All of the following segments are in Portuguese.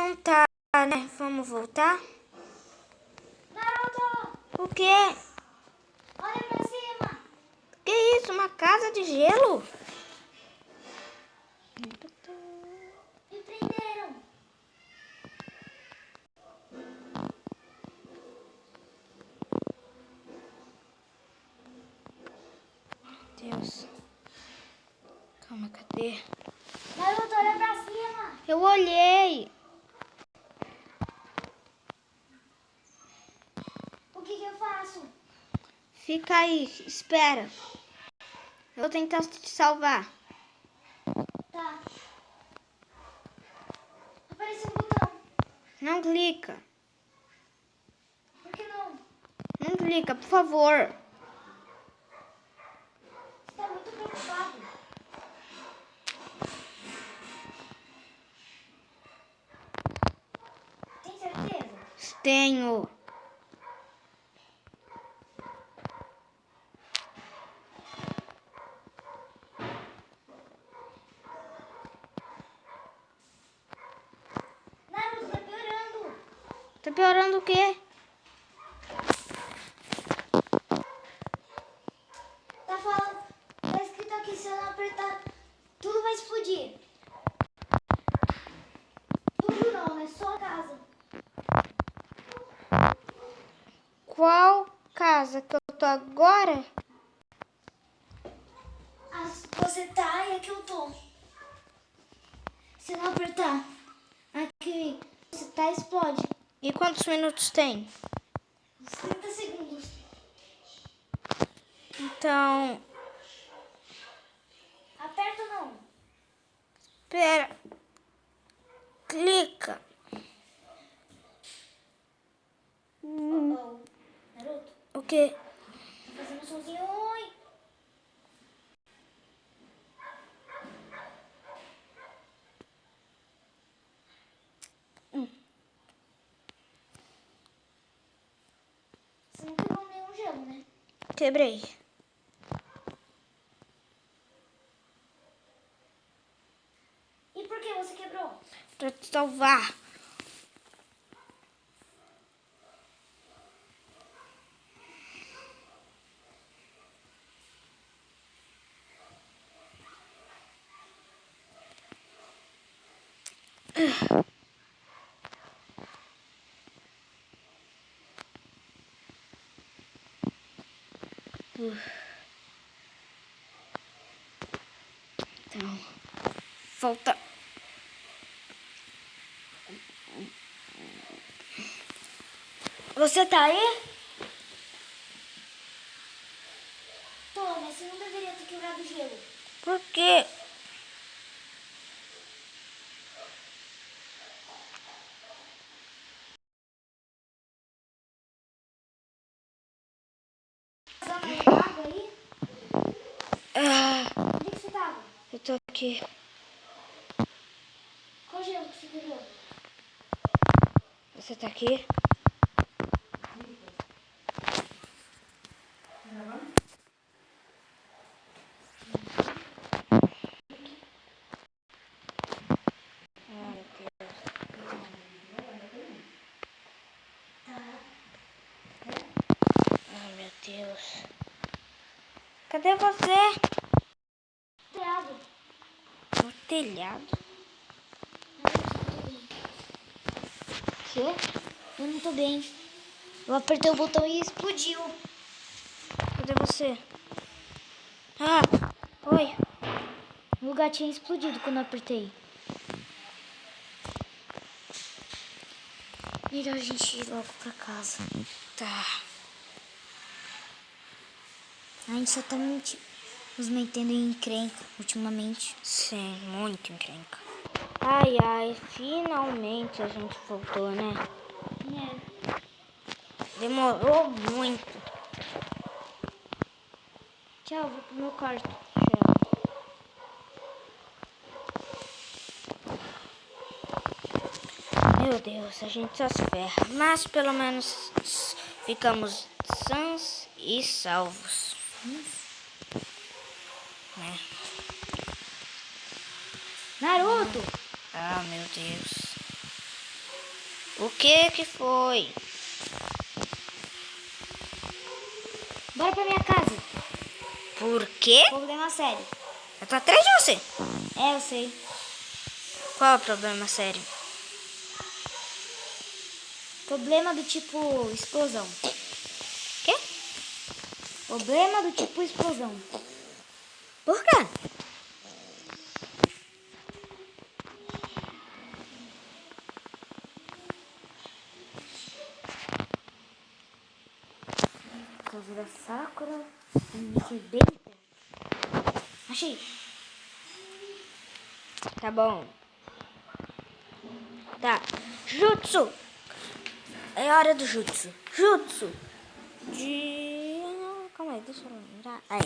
Então tá, né? Vamos voltar? Naruto, O quê? olha pra cima. Que isso? Uma casa de gelo? Me prenderam. Deus. Calma, cadê? Naruto, olha pra cima. Eu olhei. O que eu faço? Fica aí, espera. Eu vou tentar te salvar. Tá. Apareceu um botão. Não clica. Por que não? Não clica, por favor. Você tá muito preocupado. Tem certeza? Tenho. Naruto, tá piorando. Tá piorando o quê? Tá falando. Tá escrito aqui, se eu não apertar, tudo vai explodir. Tudo não, né? Só a casa. Qual casa que eu tô agora? Você tá e aqui eu tô. Se eu não apertar aqui, você tá, explode. E quantos minutos tem? Uns 30 segundos. Então, Aperta ou não? pera. Clica. Oh, Naruto, O quê? tá fazendo somzinho ruim. Você não quebrou nenhum gelo, né? Quebrei. E por que você quebrou? Pra te salvar. Então, falta. Você tá aí? Tô, mas você não deveria ter quebrado o gelo. Por quê? Tá mais água aí? Ah, Onde que você tava? eu tô aqui. Qual gelo que você quebrou? Você tá aqui? Ai, meu Deus. Cadê você? Telhado. No telhado. Quê? Eu não tô bem. Eu apertei o botão e explodiu. Cadê você? Ah, oi. O lugar tinha explodido quando eu apertei. Melhor a gente ir logo pra casa. Tá. A gente só tá nos metendo em encrenca ultimamente. Sim, muito encrenca. Ai, ai, finalmente a gente voltou, né? Demorou muito. Tchau, vou pro meu quarto. Meu Deus, a gente só se ferra. Mas pelo menos ficamos sãos e salvos. Né? Naruto! Ah, meu Deus. O que foi? Bora pra minha casa. Por quê? Problema sério. Eu tô atrás de você. É, eu sei. Qual é o problema sério? Problema do tipo explosão. Quê? Problema do tipo explosão. Por quê? Por causa da Sakura. Aqui bem perto. Achei. Tá bom. Tá. Jutsu. É hora do jutsu. Jutsu. Calma aí, deixa eu lembrar. Aí.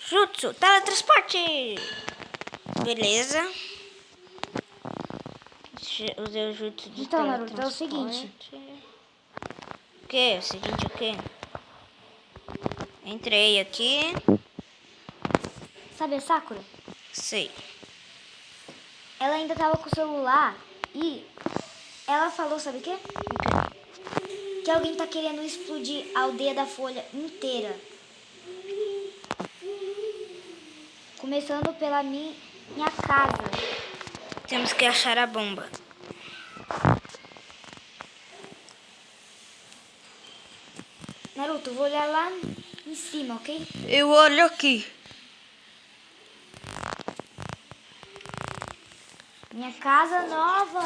Jutsu. Teletransporte. Beleza. Usei o jutsu de Então, Naruto, é o teletransporte. seguinte. O quê? O seguinte o quê? Entrei aqui. Sabe a Sakura? Sei. Ela ainda tava com o celular e ela falou, sabe o quê? Que alguém tá querendo explodir a aldeia da Folha inteira. Começando pela minha casa. Temos que achar a bomba. Naruto, vou olhar lá em cima, ok? Eu olho aqui. Minha casa nova.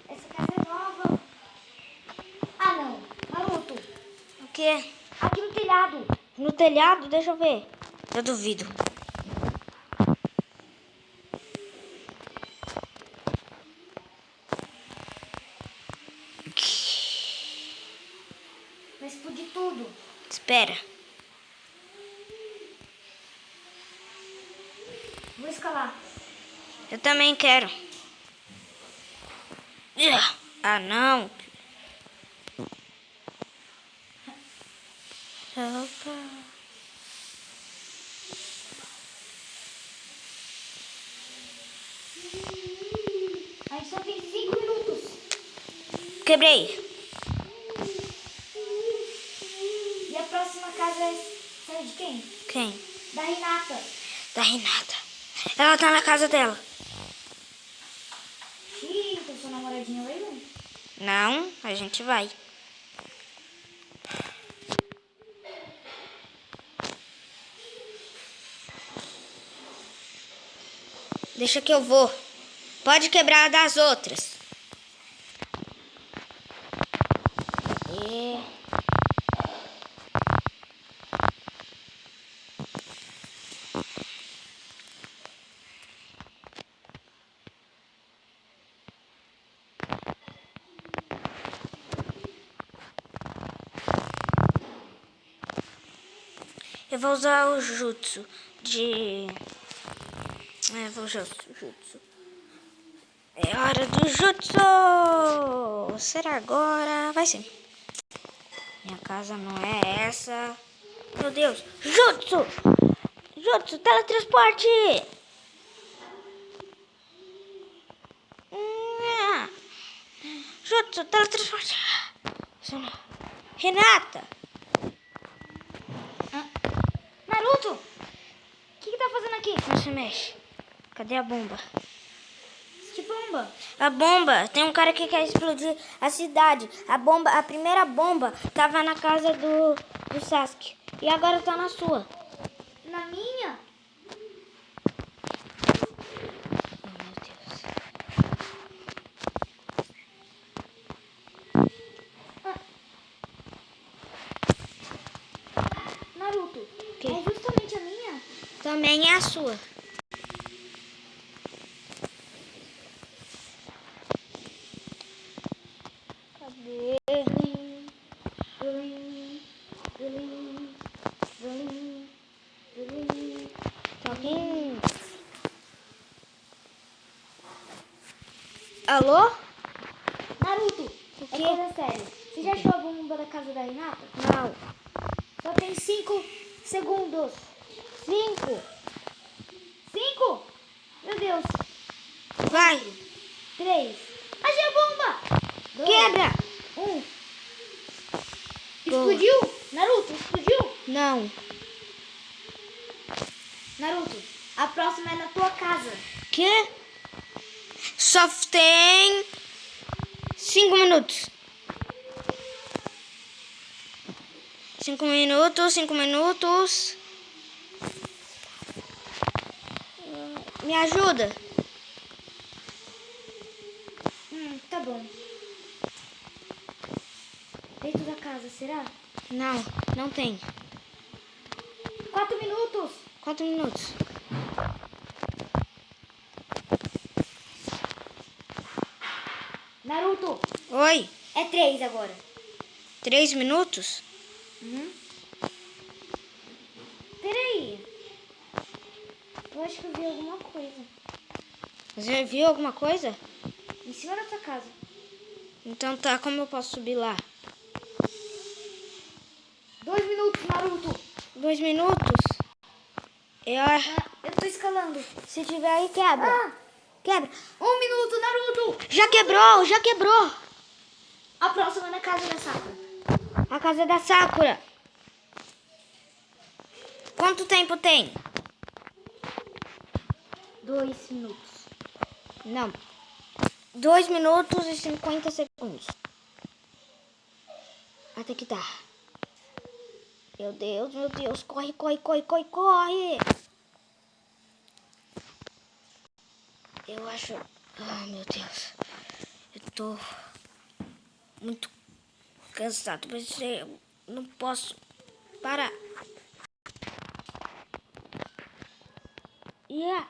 Essa casa é nova. Ah, não. Naruto, O quê? aqui no telhado. No telhado? Deixa eu ver. Eu duvido. Vai explodir tudo. Espera. Vou escalar. Eu também quero. Ah, não. Opa. A gente só tem 5 minutos. Quebrei. E a próxima casa sabe de quem? Quem? Da Renata. Da Renata. Ela tá na casa dela. Ih, então sua namoradinha vai junto. Não, a gente vai. Deixa que eu vou. Pode quebrar a das outras. E... Eu vou usar o jutsu de... vou usar o jutsu. É hora do jutsu! Será agora? Vai sim. Minha casa não é essa. Meu Deus! Jutsu! Jutsu, teletransporte! Jutsu, teletransporte! Renata! Naruto! O que tá fazendo aqui? Não se mexe. Cadê a bomba? Que bomba? A bomba, tem um cara que quer explodir a cidade. A primeira bomba tava na casa do Sasuke. E agora tá na sua. Na minha? Oh, meu Deus. Naruto, Que? é justamente a minha? Também é a sua. Cadê? Tá alguém? Alô? Naruto, O é quê? coisa séria. Você já achou a bomba da casa da Renata? Não. Só tem 5 segundos. 5. 5? Meu Deus. Vai. 3, Achei a bomba! 2, Quebra! 1. Explodiu? Naruto, explodiu? Não. Naruto, a próxima é na tua casa. Que? Só tem 5 minutos. 5 minutos, 5 minutos. Me ajuda. Tá bom. Dentro da casa, será? Não, não tem. 4 minutos. 4 minutos. Naruto, Oi. é 3 agora. 3 minutos? Peraí. Eu acho que eu vi alguma coisa. Você viu alguma coisa? Em cima da tua casa. Então tá, como eu posso subir lá? 2 minutos, Naruto. 2 minutos? Eu tô escalando. Se tiver aí, quebra. Ah, Quebra. 1 minuto, Naruto. Já quebrou, já quebrou. A próxima é na casa da Sakura. A casa da Sakura. Quanto tempo tem? 2 minutos. Não. 2 minutos e 50 segundos. Até que dá. Meu Deus, meu Deus. Corre, corre, corre, corre, corre. Eu acho... Ai, meu Deus. Eu tô muito cansado. Mas eu não posso parar. Yeah.